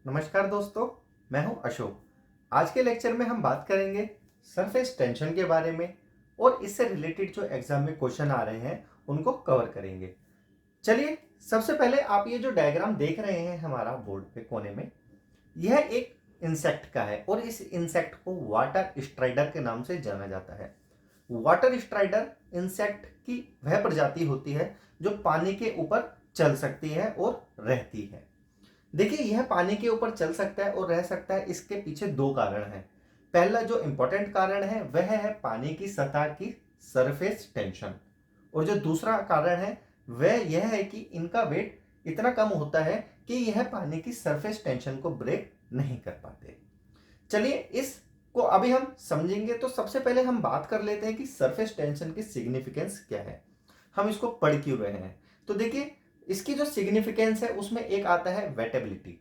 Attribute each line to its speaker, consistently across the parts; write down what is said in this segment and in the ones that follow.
Speaker 1: नमस्कार दोस्तों, मैं हूं अशोक। आज के लेक्चर में हम बात करेंगे सरफेस टेंशन के बारे में और इससे रिलेटेड जो एग्जाम में क्वेश्चन आ रहे हैं उनको कवर करेंगे। चलिए, सबसे पहले आप ये जो डायग्राम देख रहे हैं हमारा बोर्ड पे कोने में, यह एक इंसेक्ट का है और इस इंसेक्ट को वाटर स्ट्राइडर के नाम से जाना जाता है। वाटर स्ट्राइडर इंसेक्ट की वह प्रजाति होती है जो पानी के ऊपर चल सकती है और रहती है। देखिए, यह पानी के ऊपर चल सकता है और रह सकता है, इसके पीछे दो कारण हैं। पहला जो इंपॉर्टेंट कारण है वह है पानी की सतह की सरफेस टेंशन, और जो दूसरा कारण है वह यह है कि इनका वेट इतना कम होता है कि यह पानी की सरफेस टेंशन को ब्रेक नहीं कर पाते। चलिए, इसको अभी हम समझेंगे। तो सबसे पहले हम बात कर लेते हैं कि सरफेस टेंशन की सिग्निफिकेंस क्या है, हम इसको पढ़ क्यों रहे हैं। तो देखिए, इसकी जो सिग्निफिकेंस है उसमें एक आता है वेटेबिलिटी।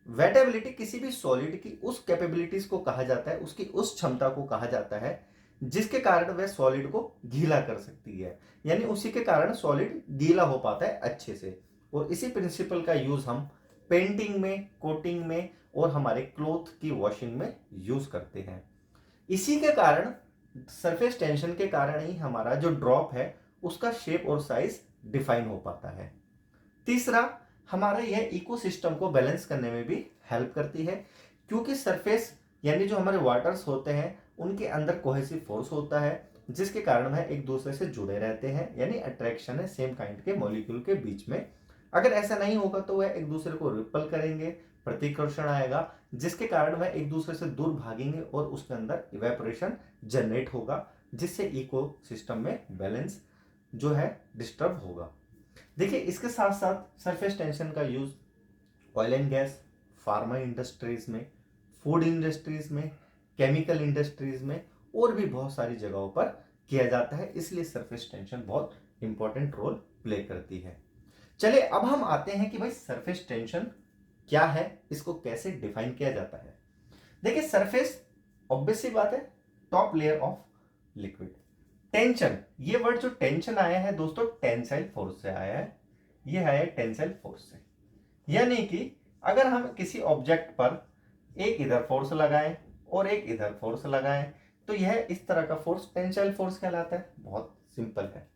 Speaker 1: वेटेबिलिटी किसी भी सॉलिड की उस कैपेबिलिटीज को कहा जाता है, उसकी उस क्षमता को कहा जाता है जिसके कारण वह सॉलिड को गीला कर सकती है, यानी उसी के कारण सॉलिड गीला हो पाता है अच्छे से। और इसी प्रिंसिपल का यूज हम पेंटिंग में, कोटिंग में और हमारे क्लोथ की वॉशिंग में यूज करते हैं। इसी के कारण, सरफेस टेंशन के कारण ही हमारा जो ड्रॉप है उसका शेप और साइज डिफाइन हो पाता है। तीसरा, हमारे यह इकोसिस्टम को बैलेंस करने में भी हेल्प करती है, क्योंकि सरफेस यानी जो हमारे वाटर्स होते हैं उनके अंदर कोहेसिव फोर्स होता है जिसके कारण वह एक दूसरे से जुड़े रहते हैं, यानी अट्रैक्शन है सेम काइंड के मॉलिक्यूल के बीच में। अगर ऐसा नहीं होगा तो वह एक दूसरे को रिपल करेंगे, प्रतिकर्षण आएगा जिसके कारण वह एक दूसरे से दूर भागेंगे और उसके अंदर इवेपोरेशन जनरेट होगा, जिससे इकोसिस्टम में बैलेंस जो है डिस्टर्ब होगा। देखिए, इसके साथ साथ सरफेस टेंशन का use oil and gas, pharma industries में, फूड इंडस्ट्रीज में, केमिकल इंडस्ट्रीज में और भी बहुत सारी जगहों पर किया जाता है, इसलिए सरफेस टेंशन बहुत इंपॉर्टेंट रोल प्ले करती है। चलिए, अब हम आते हैं कि भाई सरफेस टेंशन क्या है, इसको कैसे डिफाइन किया जाता है। देखिए, सरफेस ऑब्वियस सी बात है, top layer of liquid. Tension, ये वर्ड जो टेंशन आया है दोस्तों, टेंसाइल फोर्स से आया है। ये है टेंसाइल फोर्स से, यानी कि अगर हम किसी ऑब्जेक्ट पर एक इधर फोर्स लगाएं और एक इधर फोर्स लगाएं तो यह इस तरह का फोर्स टेंसाइल फोर्स कहलाता है। बहुत सिंपल है।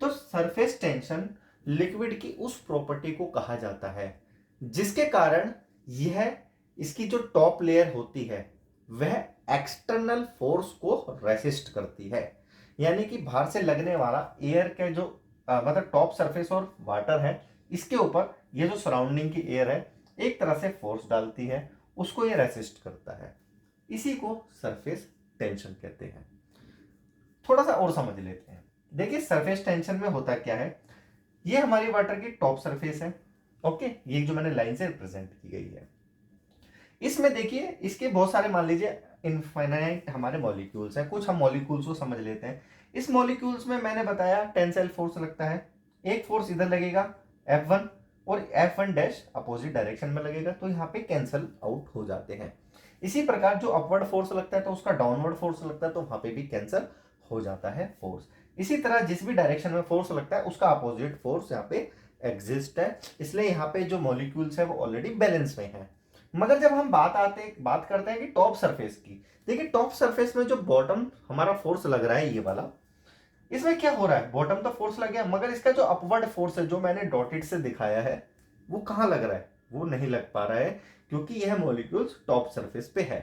Speaker 1: तो सरफेस टेंशन लिक्विड की उस प्रॉपर्टी को कहा जाता है जिसके कारण यह, इसकी जो टॉप लेयर होती है वह एक्सटर्नल फोर्स को रेसिस्ट करती है, यानी कि बाहर से लगने वाला एयर के जो मतलब टॉप सरफेस और वाटर है, इसके ऊपर ये जो सराउंडिंग की एयर है एक तरह से फोर्स डालती है, उसको ये रेसिस्ट करता है। इसी को सरफेस टेंशन कहते हैं। थोड़ा सा और समझ लेते हैं। देखिए, सरफेस टेंशन में होता क्या है, ये हमारी वाटर की टॉप सरफेस है। ओके, ये जो मैंने लाइन से रिप्रेजेंट की गई है, इसमें देखिए इसके बहुत सारे, मान लीजिए इनफाइनाइट हमारे मॉलिक्यूल्स हैं। कुछ हम मॉलिक्यूल्स को समझ लेते हैं। इस मॉलिक्यूल्स में मैंने बताया टेंसाइल फोर्स लगता है। एक फोर्स इधर लगेगा F1 और F1 डैश अपोजिट डायरेक्शन में लगेगा, तो यहाँ पे कैंसल आउट हो जाते हैं। इसी प्रकार जो अपवर्ड फोर्स लगता है तो उसका डाउनवर्ड फोर्स लगता है, तो वहां पे भी कैंसल हो जाता है फोर्स। इसी तरह जिस भी डायरेक्शन में फोर्स लगता है उसका अपोजिट फोर्स यहाँ पे एग्जिस्ट है, इसलिए यहाँ पे जो मॉलिक्यूल्स है वो ऑलरेडी बैलेंस में है। मगर जब हम बात करते हैं कि टॉप सरफेस की, देखिए टॉप सरफेस में जो बॉटम हमारा फोर्स लग रहा है, ये वाला, इसमें क्या हो रहा है, बॉटम तो फोर्स लग गया मगर इसका जो अपवर्ड फोर्स है जो मैंने डॉटेड से दिखाया है वो कहां लग रहा है, वो नहीं लग पा रहा है क्योंकि यह मॉलिक्यूल्स टॉप सरफेस पे है।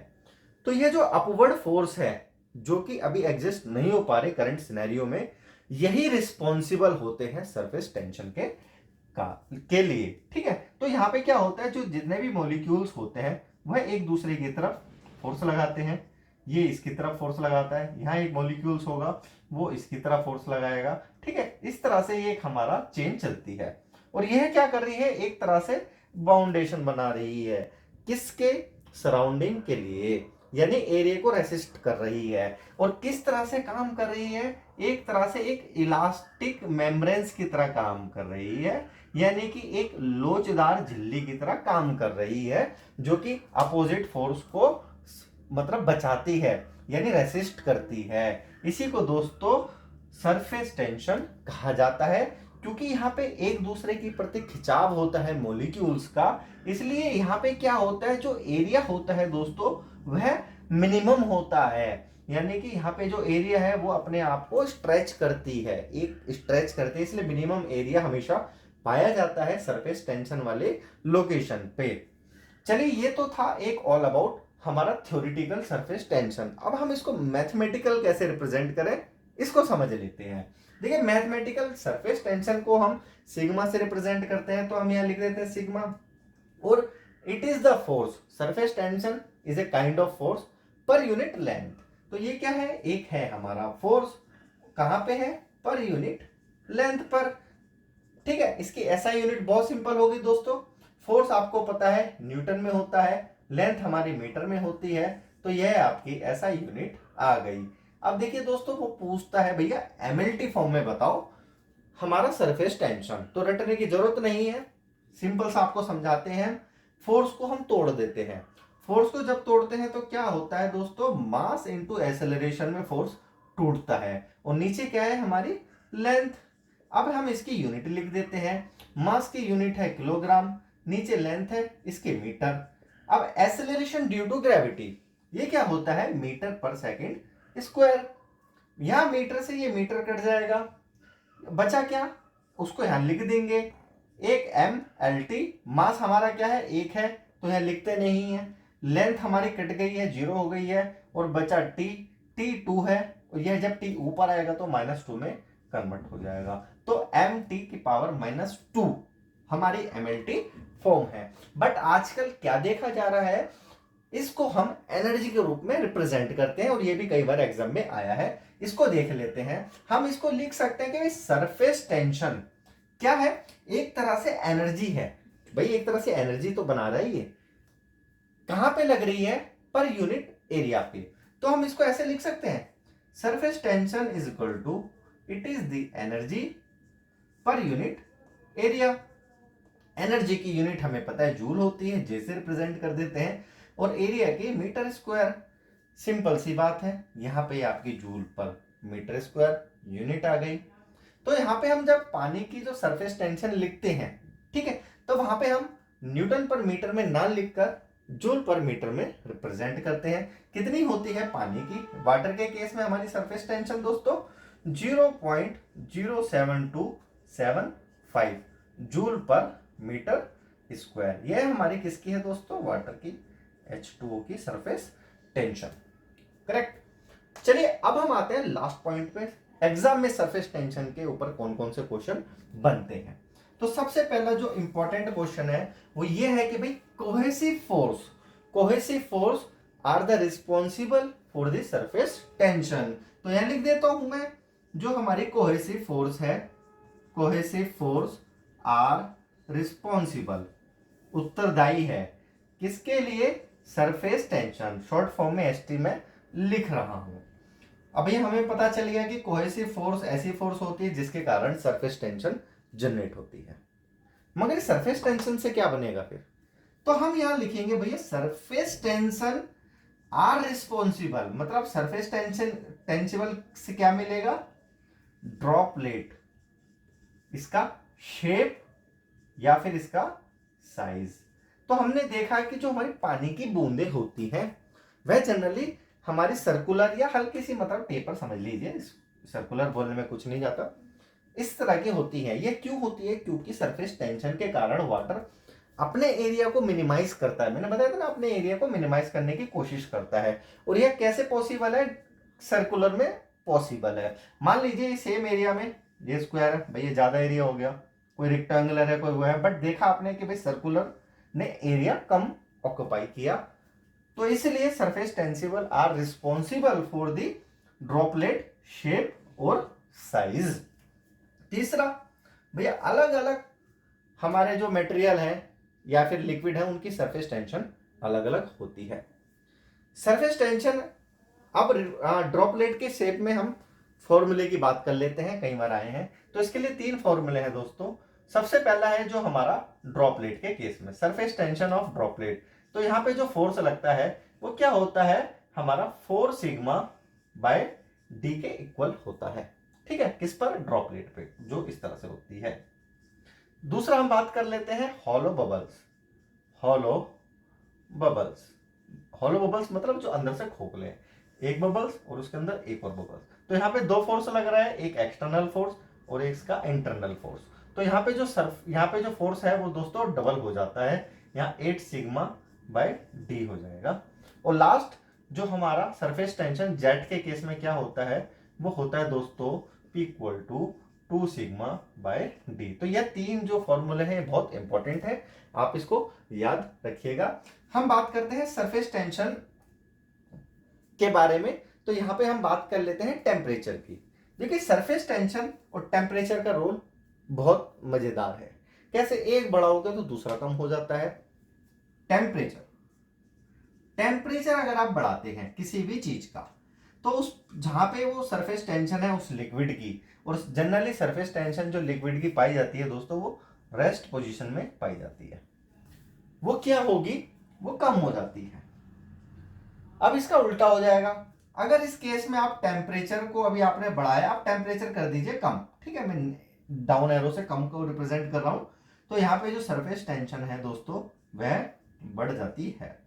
Speaker 1: तो ये जो अपवर्ड फोर्स है जो कि अभी एग्जिस्ट नहीं हो पा रहे करंट सिनेरियो में, यही रिस्पॉन्सिबल होते हैं सरफेस टेंशन के लिए। ठीक है, तो यहाँ पे क्या होता है, जो जितने भी मॉलिक्यूल्स होते हैं वह एक दूसरे की तरफ फोर्स लगाते हैं। ये इसकी तरफ फोर्स लगाता है, यहाँ एक मॉलिक्यूल्स होगा वो इसकी तरफ फोर्स लगाएगा। ठीक है, इस तरह से ये एक हमारा चेन चलती है। और यह क्या कर रही है, एक तरह से बाउंडेशन बना रही है किसके, सराउंडिंग के लिए, यानी एरिया को रेसिस्ट कर रही है। और किस तरह से काम कर रही है, एक तरह से एक इलास्टिक मेम्ब्रेन्स की तरह काम कर रही है, यानी कि एक लोचदार झिल्ली की तरह काम कर रही है जो कि अपोजिट फोर्स को मतलब बचाती है, यानी रेसिस्ट करती है। इसी को दोस्तों सरफेस टेंशन कहा जाता है, क्योंकि यहाँ पे एक दूसरे की प्रति खिंचाव होता है मॉलिक्यूल्स का, इसलिए यहाँ पे क्या होता है, जो एरिया होता है दोस्तों वह मिनिमम होता है। यानी कि यहाँ पे जो एरिया है वो अपने आप को स्ट्रेच करती है, एक स्ट्रेच करती है, इसलिए मिनिमम एरिया हमेशा पाया जाता है सरफेस टेंशन वाले लोकेशन पे। चलिए ये तो था एक ऑल अबाउट हमारा थ्योरेटिकल सरफेस टेंशन। अब हम इसको मैथमेटिकल कैसे रिप्रेजेंट करें इसको समझ लेते हैं। देखिए मैथमेटिकल सरफेस टेंशन को हम सिग्मा से रिप्रेजेंट करते हैं, तो हम यहाँ लिख देते हैं सिग्मा, और it is the force, surface tension is a kind of force per unit length. तो ये क्या है, एक है हमारा फोर्स, कहां पे है, पर यूनिट लेंथ पर। ठीक है, इसकी ऐसा यूनिट बहुत सिंपल होगी दोस्तों, फोर्स आपको पता है न्यूटन में होता है, लेंथ हमारी मीटर में होती है, तो यह आपकी ऐसा यूनिट आ गई। अब देखिए दोस्तों वो पूछता है भैया एमएलटी फॉर्म में बताओ हमारा सरफेस टेंशन, तो रटने की जरूरत नहीं है, सिंपल सा आपको समझाते हैं। फोर्स को हम तोड़ देते हैं, फोर्स को जब तोड़ते हैं तो क्या होता है दोस्तों, मास इनटू एक्सेलरेशन में फोर्स टूटता है, और नीचे क्या है हमारी लेंथ। अब हम इसकी यूनिट लिख देते हैं, मास की यूनिट है किलोग्राम, नीचे लेंथ है इसके मीटर। अब एक्सेलरेशन ड्यू टू ग्रेविटी ये क्या होता है, मीटर पर सेकंड स्क्वायर। यहां मीटर से ये मीटर कट जाएगा, बचा क्या, उसको यहां लिख देंगे, एक एम एल टी, मास हमारा क्या है, एक है, तो यहां लिखते नहीं है, लेंथ हमारी कट गई है, जीरो हो गई है, और बचा टी, टी 2 है, और यह जब टी ऊपर आएगा तो -2 में कन्वर्ट हो जाएगा, तो एम टी की पावर -2 हमारी एम एल टी फॉर्म है। बट आजकल क्या देखा जा रहा है, इसको हम एनर्जी के रूप में रिप्रेजेंट करते हैं, और ये भी कई बार एग्जाम में आया है, इसको देख लेते हैं। हम इसको लिख सकते हैं कि सरफेस टेंशन क्या है, एक तरह से एनर्जी है, भाई एक तरह से एनर्जी तो बना रहा है, ये कहां पे लग रही है, पर यूनिट एरिया पे। तो हम इसको ऐसे लिख सकते हैं, surface tension is equal to it is the energy per unit area. Energy की यूनिट हमें पता है जूल होती है, जैसे रिप्रेजेंट कर देते हैं, और एरिया की मीटर स्क्वायर। सिंपल सी बात है, यहाँ पे आपकी जूल पर मीटर स्क्वायर यूनिट आ गई। तो यहाँ पे हम जब पानी की जो सरफेस टेंशन लिखते हैं, ठीक है, तो वहां पे हम न्यूटन पर मीटर में ना लिखकर जूल पर मीटर में रिप्रेजेंट करते हैं। कितनी होती है पानी की, वाटर के केस में हमारी सरफेस टेंशन दोस्तों 0.07275 जूल पर मीटर स्क्वायर। यह हमारी किसकी है दोस्तों, वाटर की, H2O की सरफेस टेंशन। करेक्ट। चलिए अब हम आते हैं लास्ट पॉइंट पे, एग्जाम में सरफेस टेंशन के ऊपर कौन कौन से क्वेश्चन बनते हैं। तो सबसे पहला जो इंपॉर्टेंट क्वेश्चन है वो ये है कि भाई cohesive force are the responsible for the surface tension. तो यहां लिख देता हूं मैं, जो हमारी कोहेसिव फोर्स है, कोहेसिव फोर्स आर रिस्पॉन्सिबल, उत्तरदायी है, किसके लिए, सरफेस टेंशन, शॉर्ट फॉर्म में एसटी में लिख रहा हूं। अभी हमें पता चल गया कि कोहेसिव फोर्स ऐसी फोर्स होती है जिसके कारण सरफेस टेंशन जनरेट होती है। मगर सरफेस टेंशन से क्या बनेगा फिर, तो हम यहां लिखेंगे भैया सरफेस टेंशन आर रिस्पॉन्सिबल, मतलब सरफेस टेंशन टेंसिबल से क्या मिलेगा, ड्रॉपलेट, इसका शेप या फिर इसका साइज। तो हमने देखा कि जो हमारी पानी की बूंदें होती हैं वह जनरली हमारी सर्कुलर या हल्की सी, मतलब टेपर समझ लीजिए, सर्कुलर बोलने में कुछ नहीं जाता, इस तरह की होती है। ये क्यों होती है, क्योंकि सरफेस टेंशन के कारण वाटर अपने एरिया को मिनिमाइज करता है, मैंने बताया था ना, अपने एरिया को मिनिमाइज करने की कोशिश करता है। और यह कैसे पॉसिबल है, सर्कुलर में पॉसिबल है। मान लीजिए सेम एरिया में ये स्क्वायर है, भाई ये ज्यादा एरिया हो गया, कोई रेक्टेंगुलर है कोई वो है, बट देखा आपने कि भाई सर्कुलर ने एरिया कम ऑक्युपाई किया, तो इसलिए surface tension are responsible for the droplet shape और साइज। तीसरा भैया अलग अलग हमारे जो मटेरियल है या फिर लिक्विड है उनकी सरफेस टेंशन अलग अलग होती है। सरफेस टेंशन, अब ड्रॉपलेट के शेप में हम फॉर्मूले की बात कर लेते हैं, कई बार आए हैं, तो इसके लिए 3 फॉर्मूले हैं दोस्तों। सबसे पहला है जो हमारा ड्रॉपलेट के केस में सरफेस टेंशन ऑफ ड्रॉपलेट, तो यहां पे जो फोर्स लगता है वो क्या होता है, हमारा 4 सिग्मा बाय डी के इक्वल होता है। ठीक है, किस पर? ड्रॉपलेट पे, जो इस तरह से होती है। दूसरा हम बात कर लेते हैं hollow bubbles. Hollow bubbles, hollow bubbles मतलब जो अंदर से खोखले हैं, एक बबल्स और उसके अंदर एक और बबल्स। तो यहाँ पे दो फोर्स लग रहा है, एक एक्सटर्नल फोर्स और एक इसका इंटरनल फोर्स। तो यहाँ पे जो फोर्स है वो दोस्तों डबल हो जाता है, यहाँ 8 सिग्मा बाय डी हो जाएगा। और लास्ट जो हमारा सरफेस टेंशन जेट के केस में क्या होता है, वो होता है दोस्तों P equal to 2 sigma by d. तो यह तीन जो फॉर्मूले हैं बहुत इंपॉर्टेंट है, आप इसको याद रखिएगा। हम बात करते हैं सरफेस टेंशन के बारे में। तो यहां पे हम बात कर लेते हैं टेम्परेचर की। देखिए सरफेस टेंशन और टेम्परेचर का रोल बहुत मजेदार है। कैसे? एक बड़ा हो गया तो दूसरा कम हो जाता है। टेम्परेचर, टेम्परेचर अगर आप बढ़ाते हैं किसी भी चीज का, तो उस जहां पे वो सरफेस टेंशन है उस लिक्विड की, और जनरली सरफेस टेंशन जो लिक्विड की पाई जाती है दोस्तों, वो रेस्ट पोजीशन में पाई जाती है, वो क्या होगी? वो कम हो जाती है। अब इसका उल्टा हो जाएगा। अगर इस केस में आप टेम्परेचर को अभी आपने बढ़ाया, आप टेम्परेचर कर दीजिए कम, ठीक है, मैं डाउन एरो से कम को रिप्रेजेंट कर रहा हूं, तो यहां पे जो सरफेस टेंशन है दोस्तों वह बढ़ जाती है।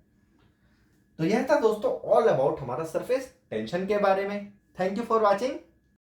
Speaker 1: तो यह था दोस्तों ऑल अबाउट हमारा सरफेस टेंशन के बारे में। Thank you for watching.